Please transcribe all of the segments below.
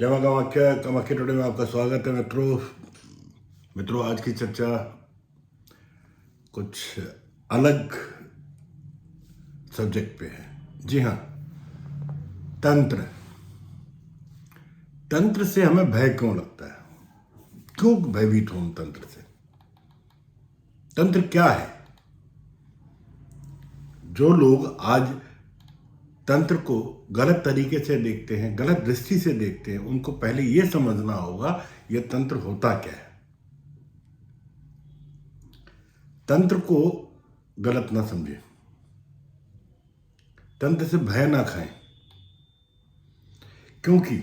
जय मां कामाख्या। कामाख्या टुडे में आपका स्वागत है मित्रों। आज की चर्चा कुछ अलग सब्जेक्ट पे है। जी हाँ, तंत्र। तंत्र से हमें भय क्यों लगता है? क्यों भयभीत हो हम तंत्र से? तंत्र क्या है? जो लोग आज तंत्र को गलत तरीके से देखते हैं, गलत दृष्टि से देखते हैं, उनको पहले यह समझना होगा यह तंत्र होता क्या है। तंत्र को गलत ना समझें, तंत्र से भय ना खाएं, क्योंकि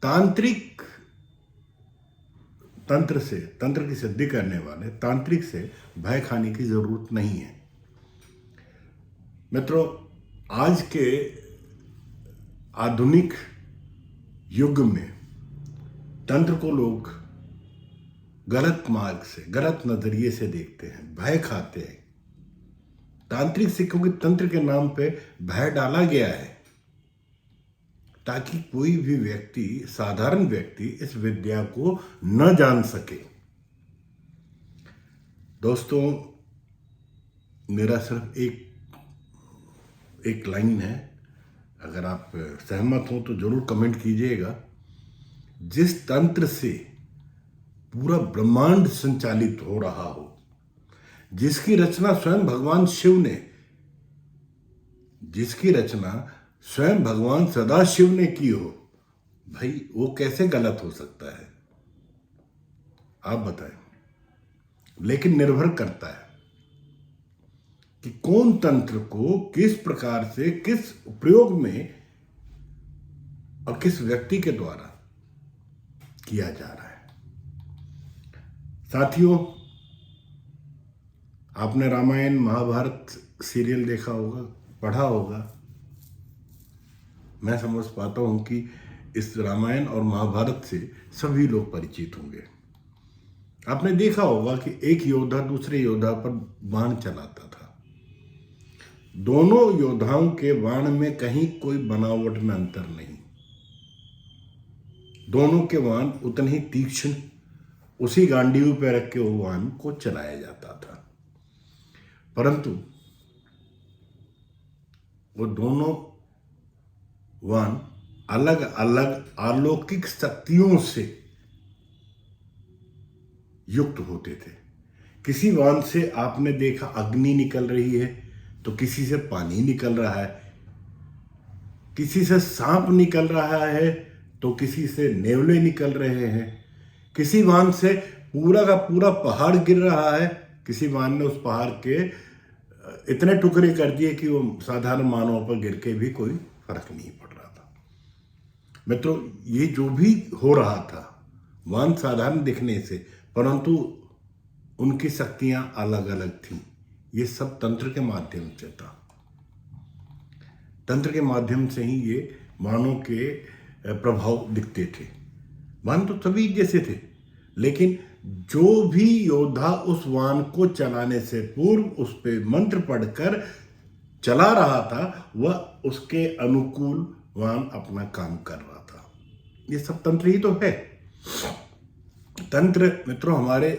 तांत्रिक तंत्र की सिद्धि करने वाले तांत्रिक से भय खाने की जरूरत नहीं है। मित्रों, आज के आधुनिक युग में तंत्र को लोग गलत मार्ग से, गलत नजरिए से देखते हैं, भय खाते हैं तांत्रिक से, क्योंकि तंत्र के नाम पे भय डाला गया है ताकि कोई भी व्यक्ति, साधारण व्यक्ति इस विद्या को न जान सके। दोस्तों, मेरा सिर्फ एक लाइन है, अगर आप सहमत हो तो जरूर कमेंट कीजिएगा। जिस तंत्र से पूरा ब्रह्मांड संचालित हो रहा हो, जिसकी रचना स्वयं भगवान शिव ने, जिसकी रचना स्वयं भगवान सदाशिव ने की हो, भाई वो कैसे गलत हो सकता है? आप बताएं। लेकिन निर्भर करता है कि कौन तंत्र को किस प्रकार से, किस प्रयोग में और किस व्यक्ति के द्वारा किया जा रहा है। साथियों, आपने रामायण महाभारत सीरियल देखा होगा, पढ़ा होगा। मैं समझ पाता हूं कि इस रामायण और महाभारत से सभी लोग परिचित होंगे। आपने देखा होगा कि एक योद्धा दूसरे योद्धा पर बाण चलाता था। दोनों योद्धाओं के बाण में कहीं कोई बनावट में अंतर नहीं। दोनों के बाण उतने ही तीक्ष्ण, उसी गांडीव पर रख के वो बाण को चलाया जाता था। परंतु वो दोनों बाण अलग अलग अलौकिक शक्तियों से युक्त होते थे। किसी बाण से आपने देखा अग्नि निकल रही है, तो किसी से पानी निकल रहा है, किसी से सांप निकल रहा है, तो किसी से नेवले निकल रहे हैं। किसी बाण से पूरा का पूरा पहाड़ गिर रहा है, किसी बाण ने उस पहाड़ के इतने टुकड़े कर दिए कि वो साधारण मानवों पर गिर के भी कोई फर्क नहीं पड़ रहा था। मित्रों, ये जो भी हो रहा था, बाण साधारण दिखने से, परंतु उनकी शक्तियां अलग अलग थीं। ये सब तंत्र के माध्यम से था। तंत्र के माध्यम से ही ये बाणों के प्रभाव दिखते थे। बाण तो सभी जैसे थे, लेकिन जो भी योद्धा उस बाण को चलाने से पूर्व उस पे मंत्र पढ़कर चला रहा था, वह उसके अनुकूल बाण अपना काम कर रहा था। ये सब तंत्र ही तो है। तंत्र मित्रों हमारे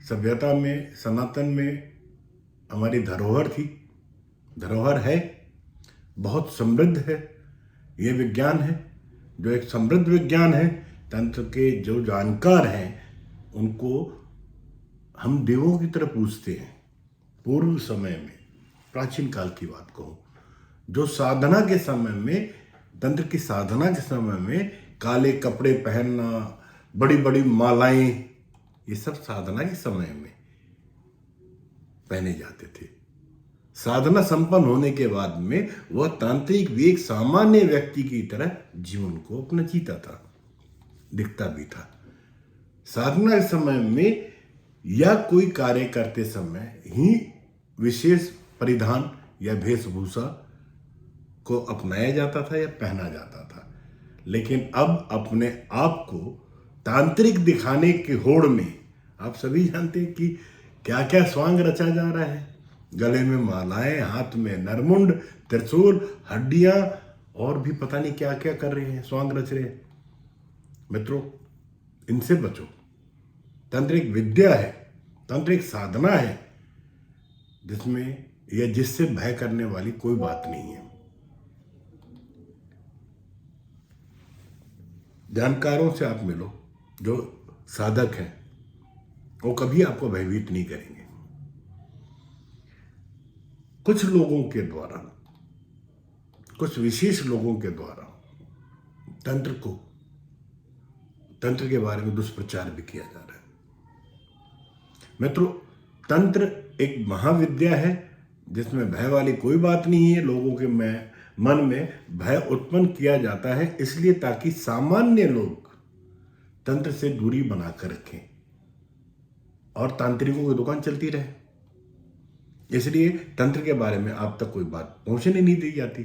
सभ्यता में, सनातन में हमारी धरोहर थी, धरोहर है, बहुत समृद्ध है। ये विज्ञान है जो एक समृद्ध विज्ञान है। तंत्र के जो जानकार हैं उनको हम देवों की तरह पूजते हैं। पूर्व समय में, प्राचीन काल की बात कहूँ, जो साधना के समय में, तंत्र की साधना के समय में काले कपड़े पहनना, बड़ी बड़ी मालाएं, ये सब साधना के समय में पहने जाते थे। साधना संपन्न होने के बाद में वह तांत्रिक भी एक सामान्य व्यक्ति की तरह जीवन को अपना जीता था, दिखता भी था। साधना के समय में या कोई कार्य करते समय ही विशेष परिधान या वेशभूषा को अपनाया जाता था या पहना जाता था। लेकिन अब अपने आप को तांत्रिक दिखाने की होड़ में आप सभी जानते हैं कि क्या क्या स्वांग रचा जा रहा है। गले में मालाएं, हाथ में नरमुंड, त्रिशूल, हड्डियां और भी पता नहीं क्या क्या कर रहे हैं, स्वांग रच रहे हैं। मित्रों, इनसे बचो। तंत्र एक विद्या है, तंत्र एक साधना है जिसमें या जिससे भय करने वाली कोई बात नहीं है। जानकारों से आप मिलो जो साधक हैं, वो कभी आपको भयभीत नहीं करेंगे। कुछ लोगों के द्वारा, कुछ विशेष लोगों के द्वारा तंत्र के बारे में दुष्प्रचार भी किया जा रहा है। मित्रों, तंत्र एक महाविद्या है जिसमें भय वाली कोई बात नहीं है। लोगों के मन में भय उत्पन्न किया जाता है इसलिए ताकि सामान्य लोग तंत्र से दूरी बनाकर रखें और तांत्रिकों की दुकान चलती रहे। इसलिए तंत्र के बारे में आप तक कोई बात पहुंचने नहीं दी जाती।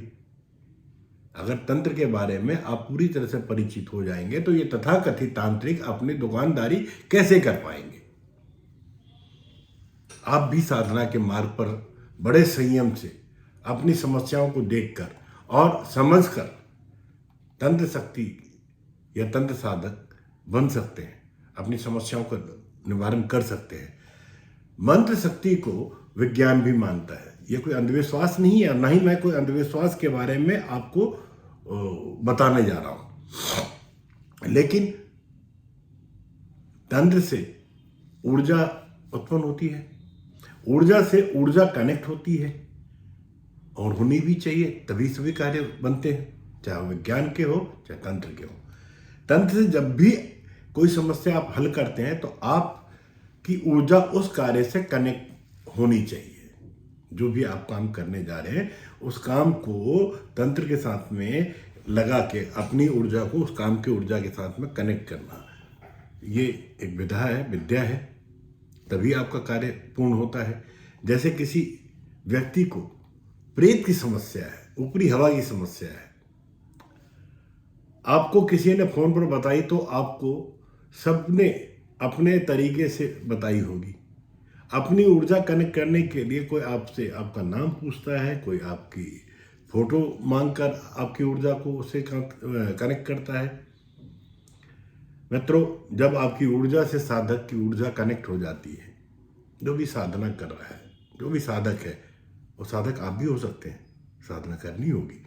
अगर तंत्र के बारे में आप पूरी तरह से परिचित हो जाएंगे तो ये तथाकथित तांत्रिक अपनी दुकानदारी कैसे कर पाएंगे। आप भी साधना के मार्ग पर बड़े संयम से अपनी समस्याओं को देखकर और समझकर तंत्र शक्ति या तंत्र साधक बन सकते हैं, अपनी समस्याओं का निवारण कर सकते हैं। मंत्र शक्ति को विज्ञान भी मानता है। ये कोई अंधविश्वास नहीं है, ना ही मैं कोई अंधविश्वास के बारे में आपको बताने जा रहा हूं। लेकिन तंत्र से ऊर्जा उत्पन्न होती है, ऊर्जा से ऊर्जा कनेक्ट होती है और होनी भी चाहिए, तभी सभी कार्य बनते हैं, चाहे विज्ञान के हो चाहे तंत्र के हो। तंत्र से जब भी कोई समस्या आप हल करते हैं तो आपकी ऊर्जा उस कार्य से कनेक्ट होनी चाहिए। जो भी आप काम करने जा रहे हैं उस काम को तंत्र के साथ में लगा के अपनी ऊर्जा को उस काम की ऊर्जा के साथ में कनेक्ट करना, ये एक विद्या है, तभी आपका कार्य पूर्ण होता है। जैसे किसी व्यक्ति को प्रेत की समस्या है, ऊपरी हवा की समस्या है, आपको किसी ने फोन पर बताई तो आपको सबने अपने तरीके से बताई होगी। अपनी ऊर्जा कनेक्ट करने के लिए कोई आपसे आपका नाम पूछता है, कोई आपकी फोटो मांगकर आपकी ऊर्जा को उससे कनेक्ट करता है। मित्रों, जब आपकी ऊर्जा से साधक की ऊर्जा कनेक्ट हो जाती है, जो भी साधना कर रहा है, जो भी साधक है, वो साधक आप भी हो सकते हैं, साधना करनी होगी।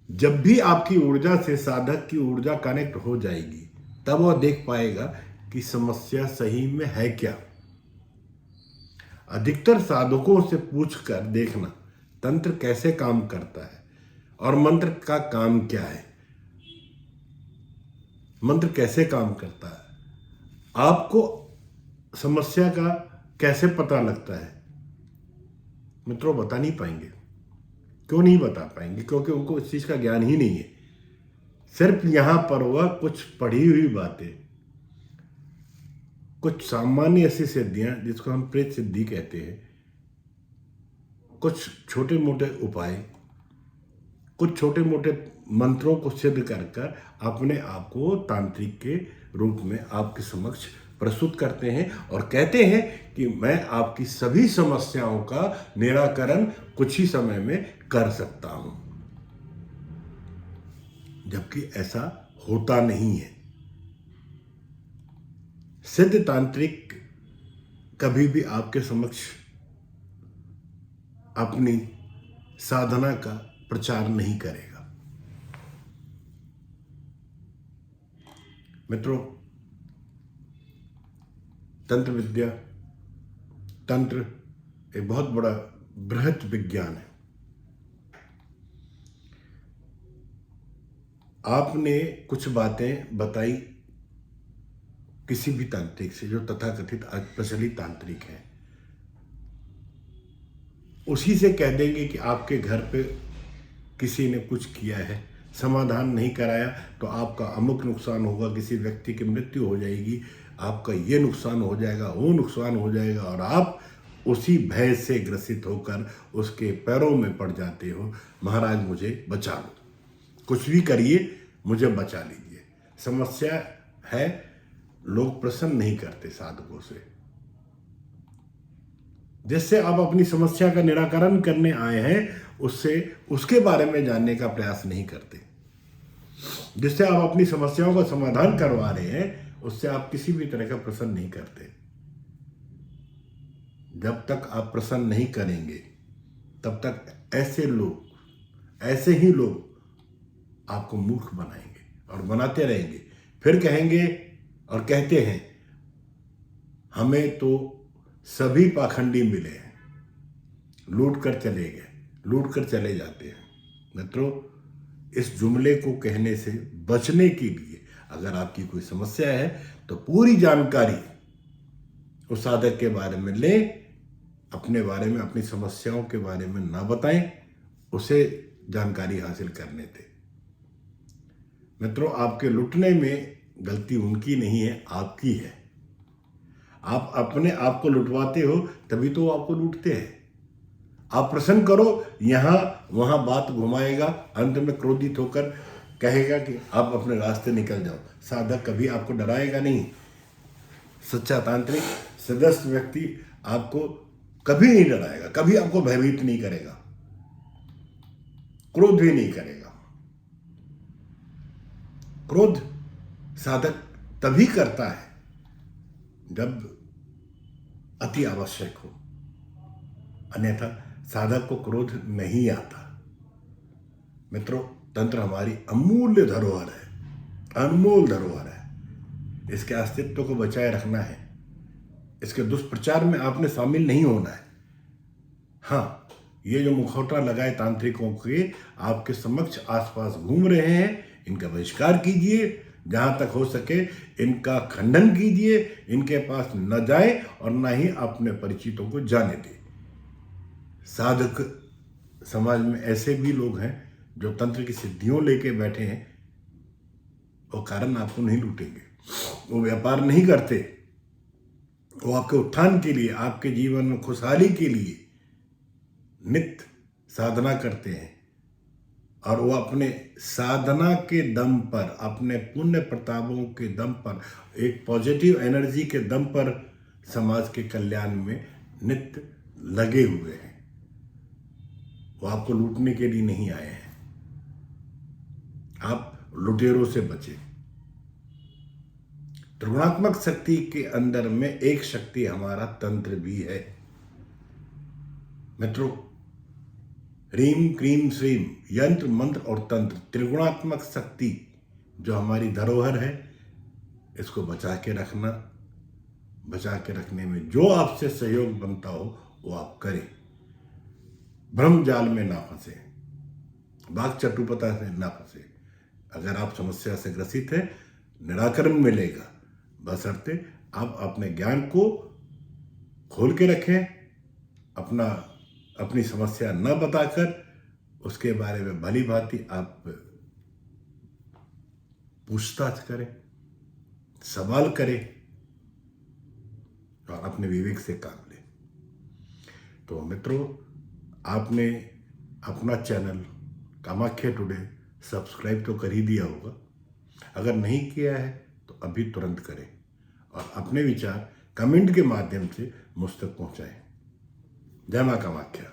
जब भी आपकी ऊर्जा से साधक की ऊर्जा कनेक्ट हो जाएगी तब वह देख पाएगा कि समस्या सही में है क्या। अधिकतर साधकों से पूछकर देखना तंत्र कैसे काम करता है और मंत्र का काम क्या है, मंत्र कैसे काम करता है, आपको समस्या का कैसे पता लगता है। मित्रों, बता नहीं पाएंगे। क्यों नहीं बता पाएंगे? क्योंकि उनको इस चीज का ज्ञान ही नहीं है। सिर्फ यहां पर वह कुछ पढ़ी हुई बातें, कुछ सामान्य ऐसी सिद्धियां जिसको हम प्रेत सिद्धि कहते हैं, कुछ छोटे मोटे उपाय, कुछ छोटे मोटे मंत्रों को सिद्ध कर अपने आप को तांत्रिक के रूप में आपके समक्ष प्रस्तुत करते हैं और कहते हैं कि मैं आपकी सभी समस्याओं का निराकरण कुछ ही समय में कर सकता हूं, जबकि ऐसा होता नहीं है। सिद्ध तांत्रिक कभी भी आपके समक्ष अपनी साधना का प्रचार नहीं करेगा। मित्रों, तंत्र विद्या, तंत्र एक बहुत बड़ा बृहत विज्ञान है। आपने कुछ बातें बताई किसी भी तांत्रिक से जो तथाकथित आज प्रचलित तांत्रिक है, उसी से कह देंगे कि आपके घर पे किसी ने कुछ किया है, समाधान नहीं कराया तो आपका अमुक नुकसान होगा, किसी व्यक्ति की मृत्यु हो जाएगी, आपका ये नुकसान हो जाएगा, वो नुकसान हो जाएगा, और आप उसी भय से ग्रसित होकर उसके पैरों में पड़ जाते हो, महाराज मुझे बचा लो, कुछ भी करिए मुझे बचा लीजिए। समस्या है, लोग प्रसन्न नहीं करते साधकों से, जिससे आप अपनी समस्या का निराकरण करने आए हैं उससे उसके बारे में जानने का प्रयास नहीं करते। जिससे आप अपनी समस्याओं का समाधान करवा रहे हैं, उससे आप किसी भी तरह का प्रश्न नहीं करते। जब तक आप प्रश्न नहीं करेंगे तब तक ऐसे ही लोग आपको मूर्ख बनाएंगे और बनाते रहेंगे। फिर कहेंगे और कहते हैं हमें तो सभी पाखंडी मिले हैं, लूट कर चले जाते हैं। मित्रों, इस जुमले को कहने से बचने के लिए अगर आपकी कोई समस्या है तो पूरी जानकारी उस साधक के बारे में लें, अपने बारे में, अपनी समस्याओं के बारे में ना बताएं, उसे जानकारी हासिल करने दें। मित्रों, आपके लुटने में गलती उनकी नहीं है, आपकी है। आप अपने आप को लुटवाते हो तभी तो वो आपको लूटते हैं। आप प्रश्न करो, यहां वहां बात घुमाएगा, अंत में क्रोधित होकर कहेगा कि आप अपने रास्ते निकल जाओ। साधक कभी आपको डराएगा नहीं। सच्चा तांत्रिक सदस्य व्यक्ति आपको कभी नहीं डराएगा, कभी आपको भयभीत नहीं करेगा, क्रोध भी नहीं करेगा। क्रोध साधक तभी करता है जब अति आवश्यक हो, अन्यथा साधक को क्रोध नहीं आता। मित्रों, तंत्र हमारी अमूल्य धरोहर है, अनमोल धरोहर है। इसके अस्तित्व को बचाए रखना है। इसके दुष्प्रचार में आपने शामिल नहीं होना है। हाँ, ये जो मुखौटा लगाए तांत्रिकों के आपके समक्ष आसपास घूम रहे हैं, इनका बहिष्कार कीजिए। जहां तक हो सके इनका खंडन कीजिए। इनके पास न जाए और न ही अपने परिचितों को जाने दें। साधक समाज में ऐसे भी लोग हैं जो तंत्र की सिद्धियों लेके बैठे हैं, वो कारण आपको नहीं लूटेंगे। वो व्यापार नहीं करते, वो आपके उत्थान के लिए, आपके जीवन में खुशहाली के लिए नित्य साधना करते हैं। और वो अपने साधना के दम पर, अपने पुण्य प्रतापों के दम पर, एक पॉजिटिव एनर्जी के दम पर समाज के कल्याण में नित्य लगे हुए हैं। वो आपको लूटने के लिए नहीं आए हैं। आप लुटेरों से बचें। त्रिगुणात्मक शक्ति के अंदर में एक शक्ति हमारा तंत्र भी है। मित्रों, ह्रीम क्रीम श्रीम यंत्र मंत्र और तंत्र, त्रिगुणात्मक शक्ति जो हमारी धरोहर है, इसको बचा के रखने में जो आपसे सहयोग बनता हो वो आप करें। भ्रम जाल में ना फंसे, वाक चटुपता से ना फंसे। अगर आप समस्या से ग्रसित है, निराकरण मिलेगा, बशर्ते आप अपने ज्ञान को खोल के रखें, अपनी समस्या न बताकर उसके बारे में भली भांति आप पूछताछ करें, सवाल करें और अपने विवेक से काम लें। तो मित्रों, आपने अपना चैनल कामाख्या टुडे सब्सक्राइब तो कर ही दिया होगा। अगर नहीं किया है तो अभी तुरंत करें और अपने विचार कमेंट के माध्यम से मुझ तक पहुंचाएं। जय मां कामाख्या।